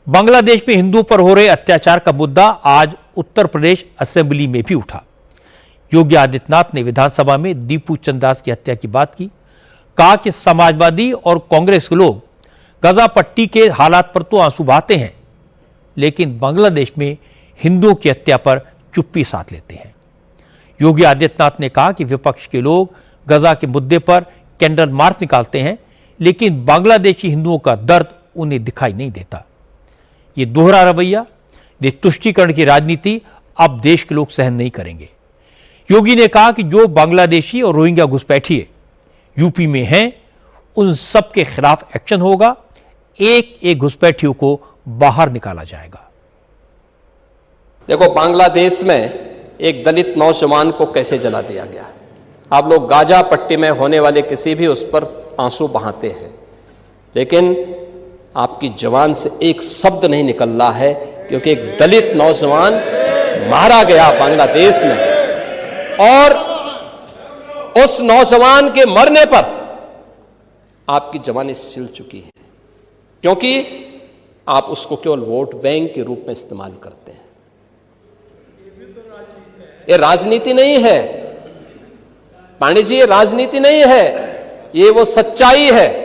बांग्लादेश में हिंदुओं पर हो रहे अत्याचार का मुद्दा आज उत्तर प्रदेश असेंबली में भी उठा। योगी आदित्यनाथ ने विधानसभा में दीपू चंदास की हत्या की बात की। कहा कि समाजवादी और कांग्रेस के लोग गजा पट्टी के हालात पर तो आंसू बहाते हैं, लेकिन बांग्लादेश में हिंदुओं की हत्या पर चुप्पी साध लेते हैं। योगी आदित्यनाथ ने कहा कि विपक्ष के लोग गजा के मुद्दे पर कैंडल मार्च निकालते हैं, लेकिन बांग्लादेशी हिंदुओं का दर्द उन्हें दिखाई नहीं देता। ये दोहरा रवैया, ये तुष्टीकरण की राजनीति अब देश के लोग सहन नहीं करेंगे। योगी ने कहा कि जो बांग्लादेशी और रोहिंग्या घुसपैठिए यूपी में हैं, उन सब के खिलाफ एक्शन होगा। एक एक घुसपैठियों को बाहर निकाला जाएगा। देखो, बांग्लादेश में एक दलित नौजवान को कैसे जला दिया गया। आप लोग गाजा पट्टी में होने वाले किसी भी उस पर आंसू बहाते हैं, लेकिन आपकी जवान से एक शब्द नहीं निकल रहा है, क्योंकि एक दलित नौजवान मारा गया बांग्लादेश में, और उस नौजवान के मरने पर आपकी जवानी सिल चुकी है, क्योंकि आप उसको केवल वोट बैंक के रूप में इस्तेमाल करते हैं। ये राजनीति नहीं है पांडे जी, ये राजनीति नहीं है, ये वो सच्चाई है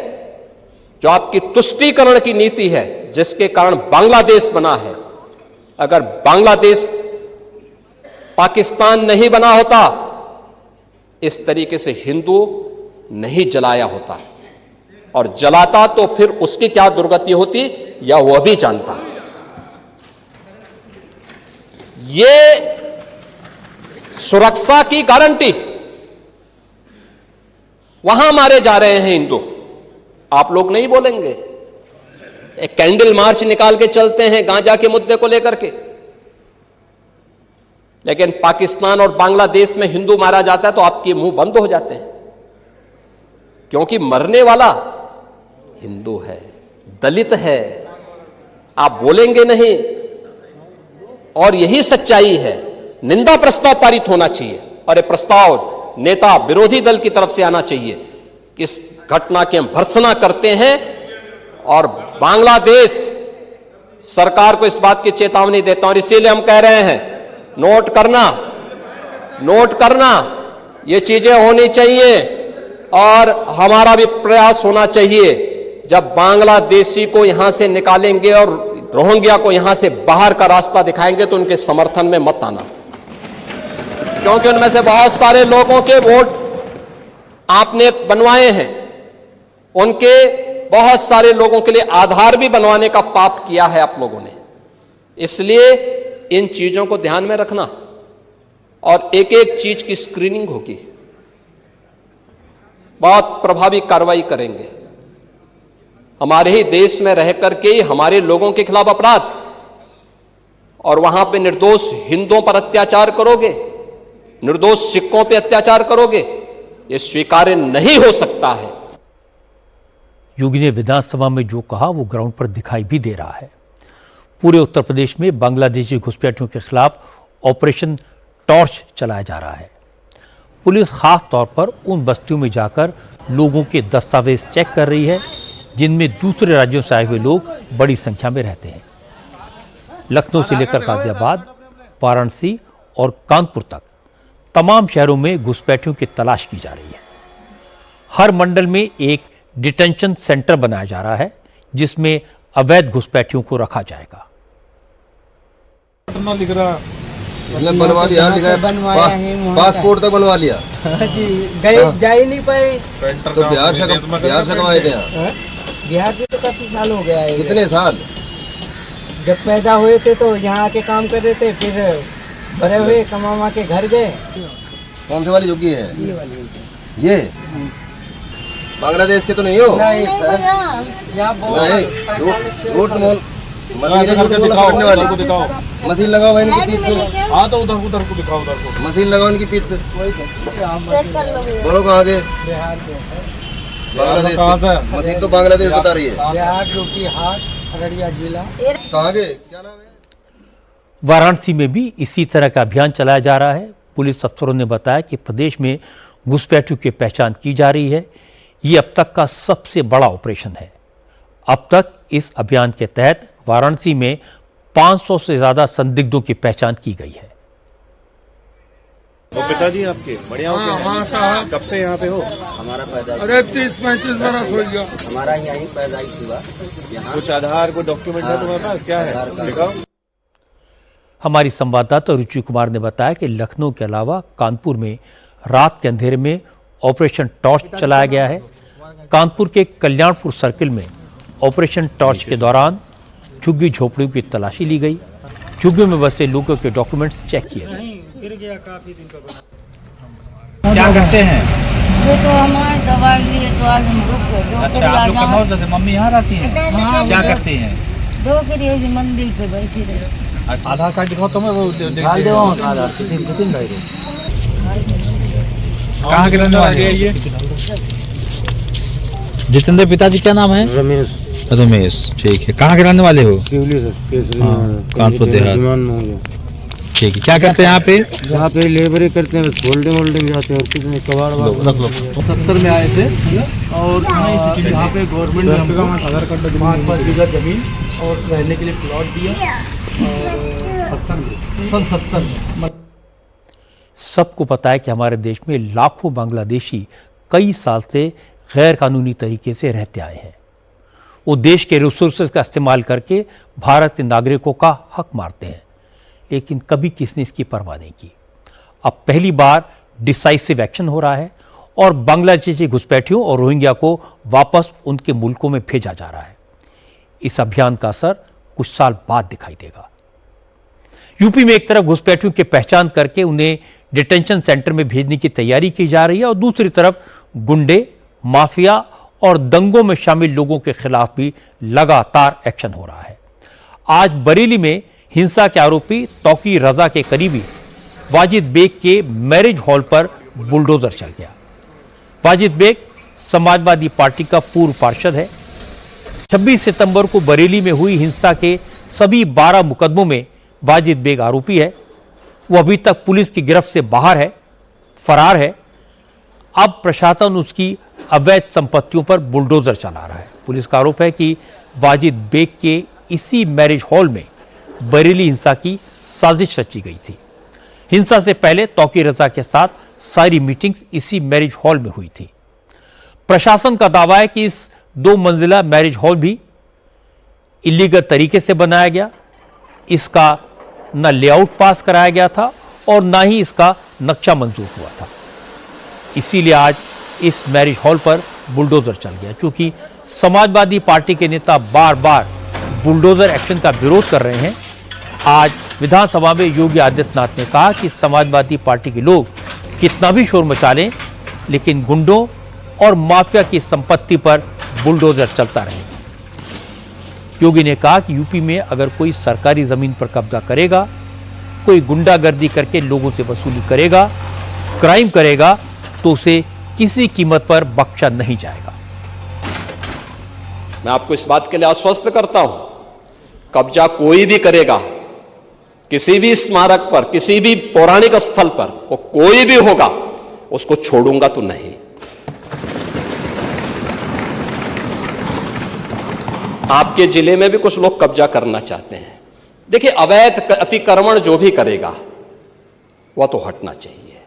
जो आपकी तुष्टीकरण की नीति है, जिसके कारण बांग्लादेश बना है। अगर बांग्लादेश पाकिस्तान नहीं बना होता, इस तरीके से हिंदू नहीं जलाया होता, और जलाता तो फिर उसकी क्या दुर्गति होती या वह भी जानता। ये सुरक्षा की गारंटी, वहां मारे जा रहे हैं हिंदू, आप लोग नहीं बोलेंगे। एक कैंडल मार्च निकाल के चलते हैं गांजा के मुद्दे को लेकर के, लेकिन पाकिस्तान और बांग्लादेश में हिंदू मारा जाता है तो आपके मुंह बंद हो जाते हैं, क्योंकि मरने वाला हिंदू है, दलित है, आप बोलेंगे नहीं। और यही सच्चाई है। निंदा प्रस्ताव पारित होना चाहिए, और यह प्रस्ताव नेता विरोधी दल की तरफ से आना चाहिए कि इस घटना की हम भर्त्सना करते हैं, और बांग्लादेश सरकार को इस बात की चेतावनी देता हूं। और इसीलिए हम कह रहे हैं, नोट करना, ये चीजें होनी चाहिए, और हमारा भी प्रयास होना चाहिए। जब बांग्लादेशी को यहां से निकालेंगे और रोहिंग्या को यहां से बाहर का रास्ता दिखाएंगे, तो उनके समर्थन में मत आना, क्योंकि उनमें से बहुत सारे लोगों के वोट आपने बनवाए हैं, उनके बहुत सारे लोगों के लिए आधार भी बनवाने का पाप किया है आप लोगों ने। इसलिए इन चीजों को ध्यान में रखना, और एक एक चीज की स्क्रीनिंग होगी, बहुत प्रभावी कार्रवाई करेंगे। हमारे ही देश में रह करके ही हमारे लोगों के खिलाफ अपराध, और वहां पे निर्दोष हिंदुओं पर अत्याचार करोगे, निर्दोष सिखों पे अत्याचार करोगे, यह स्वीकार्य नहीं हो सकता है। योगी ने विधानसभा में जो कहा वो ग्राउंड पर दिखाई भी दे रहा है। पूरे उत्तर प्रदेश में बांग्लादेशी घुसपैठियों के खिलाफ ऑपरेशन टॉर्च चलाया जा रहा है। पुलिस खास तौर पर उन बस्तियों में जाकर लोगों के दस्तावेज चेक कर रही है जिनमें दूसरे राज्यों से आए हुए लोग बड़ी संख्या में रहते हैं। लखनऊ से लेकर गाजियाबाद, वाराणसी और कानपुर तक तमाम शहरों में घुसपैठियों की तलाश की जा रही है। हर मंडल में एक डिटेंशन सेंटर बनाया जा रहा है, जिसमें अवैध घुसपैठियों को रखा जाएगा। इसमें बनवा लिया, पासपोर्ट तक बनवा लिया जी, गए जा ही नहीं पाए। तो बिहार से कमाए थे यहाँ? बिहार से तो काफी साल हो गया है। कितने साल? जब पैदा हुए थे तो यहाँ आके काम कर रहे थे, फिर बड़े हुए कमा के घर गए। कौन सी वाली जोगी है? ये वाली। ये बांग्लादेश के तो नहीं हो? नहीं सर, झूठ मोल मशीन पकड़ने वाली मशीन लगाओ भाई इनकी पीठ पे। हाँ तो उधर को दिखाओ, उधर को मशीन लगाओ इनकी पीठ पे। बोलो कहाँ के? बिहार के। बांग्लादेश की मशीन तो बांग्लादेश बता रही है। बिहार जोगी हाट, अररिया जिला। कहाँ के? क्या नाम है? वाराणसी में भी इसी तरह का अभियान चलाया जा रहा है। पुलिस अफसरों ने बताया कि प्रदेश में घुसपैठियों की पहचान की जा रही है। ये अब तक का सबसे बड़ा ऑपरेशन है। अब तक इस अभियान के तहत वाराणसी में 500 से ज्यादा संदिग्धों की पहचान की गई है। तो पिताजी आपके बढ़िया हो गए? कब से यहाँ पे हो? हमारा पैदाइश अरे 30-35 बरस हो गया। हमारा यहीं पैदाइश हुआ। यहाँ कुछ आधार को डॉक्यूमेंट है तुम्हारे पास? क्या है दिखाओ। हमारी संवाददाता रुचि कुमार ने बताया कि लखनऊ के अलावा कानपुर में रात के अंधेरे में ऑपरेशन टॉर्च चलाया गया है। कानपुर के कल्याणपुर सर्किल में ऑपरेशन टॉर्च के दौरान झुग्गी झोपड़ियों की तलाशी ली गई। झुग्गियों में बसे लोगों के डॉक्यूमेंट्स चेक किए गए। क्या करते हैं? वो तो हमारे दवाई लिए तो आज हम रुक गए। अच्छा, आप लोग कहाँ होते थे? मम्मी यहाँ रहती हैं? हाँ, क्या करती हैं? दो के मंदिर पे बैठी रहे। आधार कार्ड दिखाओ तुम्हें, वो कहाँ के रहने वाले हैं ये? जितेंद्र पिताजी क्या नाम है? रमेश। रमेश, ठीक है। कहाँ के रहने वाले हो? कानपुर देहात। ठीक है। क्या करते हैं यहाँ पे? यहाँ पे लेबर करते हैं, होल्डिंग जाते हैं और कुछ नहीं। कबाड़ रख लो। 70 में आए थे और यहाँ पे गवर्नमेंट ने हमको आधार कार्ड 5 बीघा जमीन और रहने के लिए प्लॉट दिया और 70 में। सबको पता है कि हमारे देश में लाखों बांग्लादेशी कई साल से गैर कानूनी तरीके से रहते आए हैं। वो देश के रिसोर्सेज का इस्तेमाल करके भारत के नागरिकों का हक मारते हैं, लेकिन कभी किसने इसकी परवाह नहीं की। अब पहली बार डिसाइसिव एक्शन हो रहा है और बांग्लादेशी घुसपैठियों और रोहिंग्या को वापस उनके मुल्कों में भेजा जा रहा है। इस अभियान का असर कुछ साल बाद दिखाई देगा। यूपी में एक तरफ घुसपैठियों की पहचान करके उन्हें डिटेंशन सेंटर में भेजने की तैयारी की जा रही है और दूसरी तरफ गुंडे, माफिया और दंगों में शामिल लोगों के खिलाफ भी लगातार एक्शन हो रहा है। आज बरेली में हिंसा के आरोपी तौकी रजा के करीबी वाजिद बेग के मैरिज हॉल पर बुलडोजर चल गया। वाजिद बेग समाजवादी पार्टी का पूर्व पार्षद है। 26 सितंबर को बरेली में हुई हिंसा के सभी 12 मुकदमों में वाजिद बेग आरोपी है। वो अभी तक पुलिस की गिरफ्त से बाहर है, फरार है। अब प्रशासन उसकी अवैध संपत्तियों पर बुलडोजर चला रहा है। पुलिस का आरोप है कि वाजिद बेग के इसी मैरिज हॉल में बरेली हिंसा की साजिश रची गई थी। हिंसा से पहले तौकी रजा के साथ सारी मीटिंग्स इसी मैरिज हॉल में हुई थी। प्रशासन का दावा है कि इस 2 मंजिला मैरिज हॉल भी इलीगल तरीके से बनाया गया। इसका न लेआउट पास कराया गया था और ना ही इसका नक्शा मंजूर हुआ था। इसीलिए आज इस मैरिज हॉल पर बुलडोजर चल गया। क्योंकि समाजवादी पार्टी के नेता बार बार बुलडोजर एक्शन का विरोध कर रहे हैं, आज विधानसभा में योगी आदित्यनाथ ने कहा कि समाजवादी पार्टी के लोग कितना भी शोर मचा लें, लेकिन गुंडों और माफिया की संपत्ति पर बुलडोजर चलता रहेगा। योगी ने कहा कि यूपी में अगर कोई सरकारी जमीन पर कब्जा करेगा, कोई गुंडागर्दी करके लोगों से वसूली करेगा, क्राइम करेगा, तो उसे किसी कीमत पर बख्शा नहीं जाएगा। मैं आपको इस बात के लिए आश्वस्त करता हूं, कब्जा कोई भी करेगा किसी भी स्मारक पर, किसी भी पौराणिक स्थल पर, वो कोई भी होगा, उसको छोड़ूंगा तो नहीं। आपके जिले में भी कुछ लोग कब्जा करना चाहते हैं। देखिए, अवैध अतिक्रमण जो भी करेगा वह तो हटना चाहिए।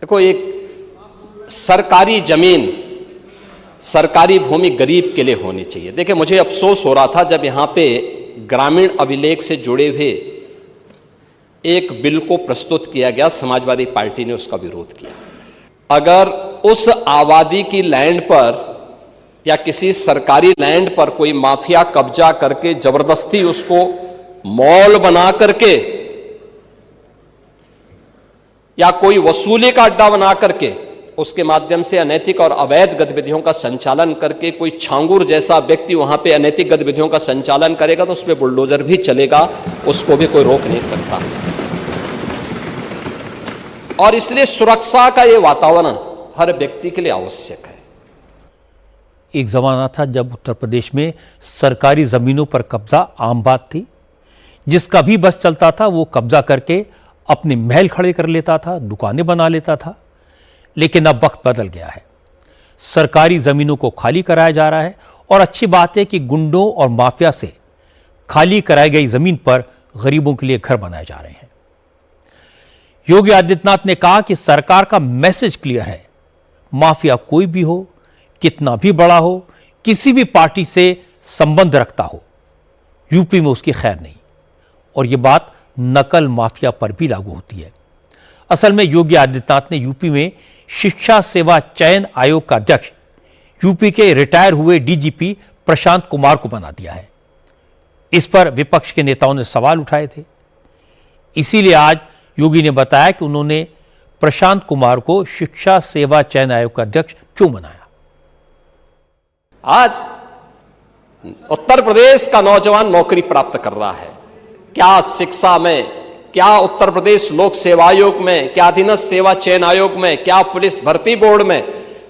देखो, एक सरकारी जमीन, सरकारी भूमि गरीब के लिए होनी चाहिए। देखिए, मुझे अफसोस हो रहा था जब यहां पे ग्रामीण अभिलेख से जुड़े हुए एक बिल को प्रस्तुत किया गया, समाजवादी पार्टी ने उसका विरोध किया। अगर उस आबादी की लैंड पर या किसी सरकारी लैंड पर कोई माफिया कब्जा करके जबरदस्ती उसको मॉल बना करके या कोई वसूली का अड्डा बना करके उसके माध्यम से अनैतिक और अवैध गतिविधियों का संचालन करके कोई छांगुर जैसा व्यक्ति वहां पे अनैतिक गतिविधियों का संचालन करेगा, तो उसमें बुलडोजर भी चलेगा, उसको भी कोई रोक नहीं सकता। और इसलिए सुरक्षा का यह वातावरण हर व्यक्ति के लिए आवश्यक है। एक जमाना था जब उत्तर प्रदेश में सरकारी जमीनों पर कब्जा आम बात थी। जिसका भी बस चलता था वो कब्जा करके अपने महल खड़े कर लेता था, दुकानें बना लेता था। लेकिन अब वक्त बदल गया है, सरकारी जमीनों को खाली कराया जा रहा है। और अच्छी बात है कि गुंडों और माफिया से खाली कराई गई जमीन पर गरीबों के लिए घर बनाए जा रहे हैं। योगी आदित्यनाथ ने कहा कि सरकार का मैसेज क्लियर है, माफिया कोई भी हो, कितना भी बड़ा हो, किसी भी पार्टी से संबंध रखता हो, यूपी में उसकी खैर नहीं। और यह बात नकल माफिया पर भी लागू होती है। असल में योगी आदित्यनाथ ने यूपी में शिक्षा सेवा चयन आयोग का अध्यक्ष यूपी के रिटायर हुए डीजीपी प्रशांत कुमार को बना दिया है। इस पर विपक्ष के नेताओं ने सवाल उठाए थे। इसीलिए आज योगी ने बताया कि उन्होंने प्रशांत कुमार को शिक्षा सेवा चयन आयोग का अध्यक्ष क्यों बनाया। आज उत्तर प्रदेश का नौजवान नौकरी प्राप्त कर रहा है। क्या शिक्षा में, क्या उत्तर प्रदेश लोक सेवा आयोग में, क्या अधीनस्थ सेवा चयन आयोग में, क्या पुलिस भर्ती बोर्ड में,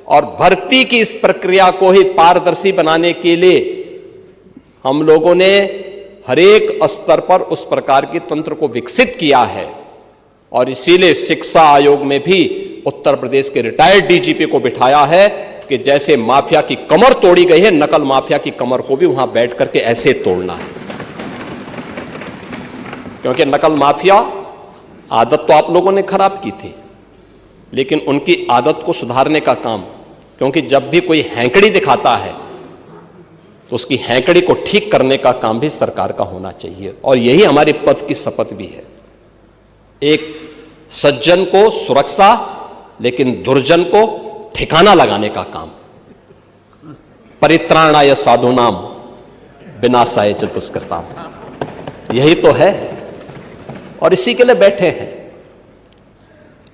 और भर्ती की इस प्रक्रिया को ही पारदर्शी बनाने के लिए हम लोगों ने हर एक स्तर पर उस प्रकार के तंत्र को विकसित किया है। और इसीलिए शिक्षा आयोग में भी उत्तर प्रदेश के रिटायर्ड डीजीपी को बिठाया है कि जैसे माफिया की कमर तोड़ी गई है, नकल माफिया की कमर को भी वहां बैठ करके ऐसे तोड़ना है। क्योंकि नकल माफिया आदत तो आप लोगों ने खराब की थी, लेकिन उनकी आदत को सुधारने का काम, क्योंकि जब भी कोई हैंकड़ी दिखाता है तो उसकी हैंकड़ी को ठीक करने का काम भी सरकार का होना चाहिए। और यही हमारे पद की शपथ भी है। एक सज्जन को सुरक्षा, लेकिन दुर्जन को ठिकाना लगाने का काम। परित्राणाय साधूनाम विनाशाय च दुष्कृताम, यही तो है। और इसी के लिए बैठे हैं,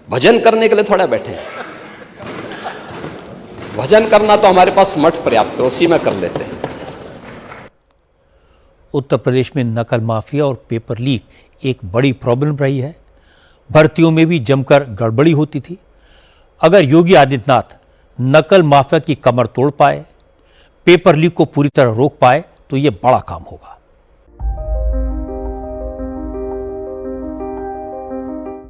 भजन करने के लिए थोड़ा बैठे हैं। भजन करना तो हमारे पास मठ पर्याप्त है, उसी में कर लेते हैं। उत्तर प्रदेश में नकल माफिया और पेपर लीक एक बड़ी प्रॉब्लम रही है। भर्तियों में भी जमकर गड़बड़ी होती थी। अगर योगी आदित्यनाथ नकल माफिया की कमर तोड़ पाए, पेपर लीक को पूरी तरह रोक पाए, तो यह बड़ा काम होगा।